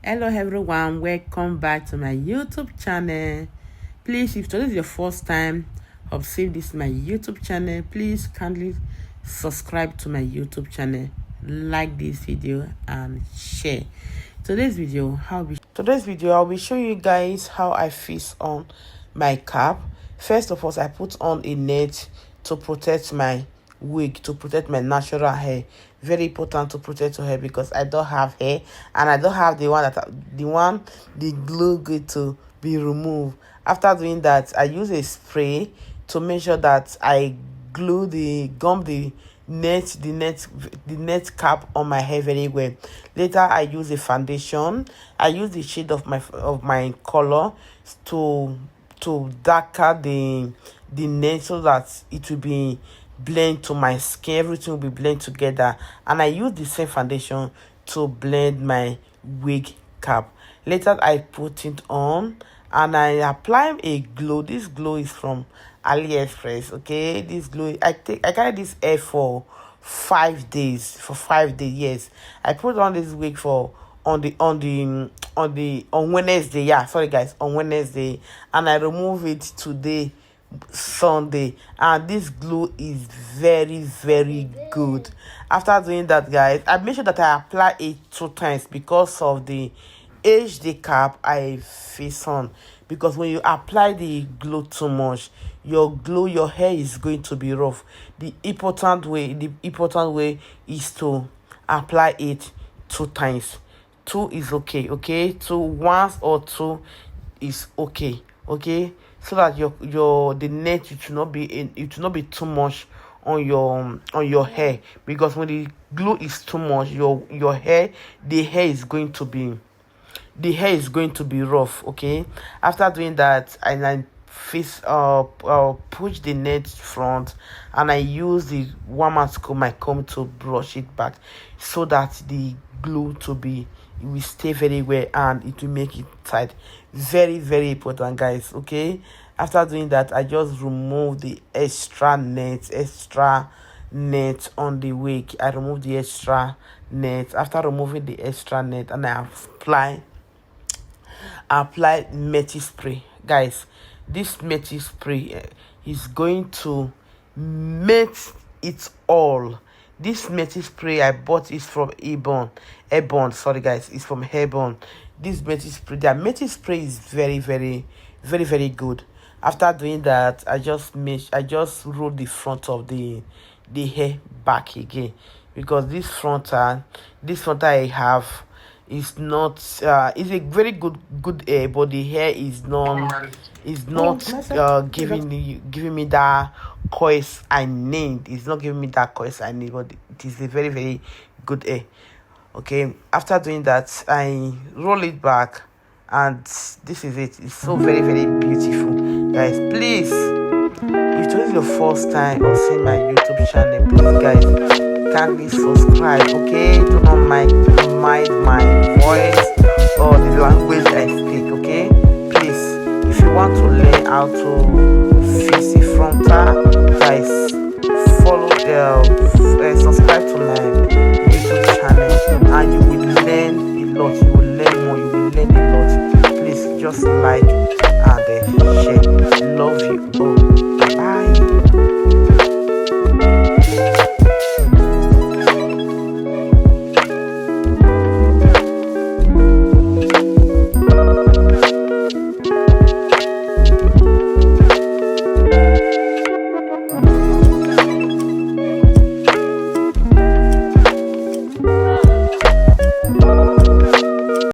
Hello everyone, welcome back to my YouTube channel. Please, if today is your first time of seeing this my YouTube channel, please kindly subscribe to my YouTube channel, like this video and share. Today's video I'll be showing you guys how I fix on my cap. First of all, I put on a net to protect my wig, to protect my natural hair. Very important to protect your hair because I don't have hair and I don't have the glue going to be removed. After doing that, I use a spray to make sure that I glue the net cap on my hair very well. Later, I use a foundation. I use the shade of my color to darken the net so that it will be blend to my skin. Everything will be blend together, and I use the same foundation to blend my wig cap. Later, I put it on and I apply a glow. This glow is from AliExpress. Okay, this glow I carry this hair for 5 days. Yes, I put on this wig for on Wednesday. Yeah, sorry guys, on Wednesday, and I remove it today, Sunday, and this glue is very good. After doing that, guys, I make sure that I apply it 2 times because of the HD cap I face on. Because when you apply the glue too much, your hair is going to be rough. The important way is to apply it 2 times. 2 is okay. 2 once or 2 is okay, so that the net, it should not be too much on your hair. Because when the glue is too much, the hair is going to be rough. Okay, after doing that, I push the net front, and I use the warmer my comb to brush it back so that the glue will stay very well and it will make it tight. Very important, guys. Okay, after doing that, I just remove the extra net on the wig. I remove the extra net. After removing the extra net, and I apply matty spray. Guys, this matty spray is going to mate it all. This matty spray I bought is from Airborne. Sorry guys, it's from Airborne. This matty spray is very good. After doing that, I just roll the front of the hair back again, because this frontal I have is not is a very good hair, but the hair is not giving me that coils I need. It's not giving me that coils I need, but it is a very good hair. Okay, after doing that, I roll it back, and this is it. It's so very beautiful, guys. Please, if this is your first time on seeing my YouTube channel, please guys, kindly subscribe. Okay, do not mind my voice or the language I speak. Okay, please, if you want to learn how to fix the frontal, guys, follow subscribe to my YouTube channel, and you will learn a lot. You will learn more. You will learn a lot. Please just like and share. Love you all. Bye.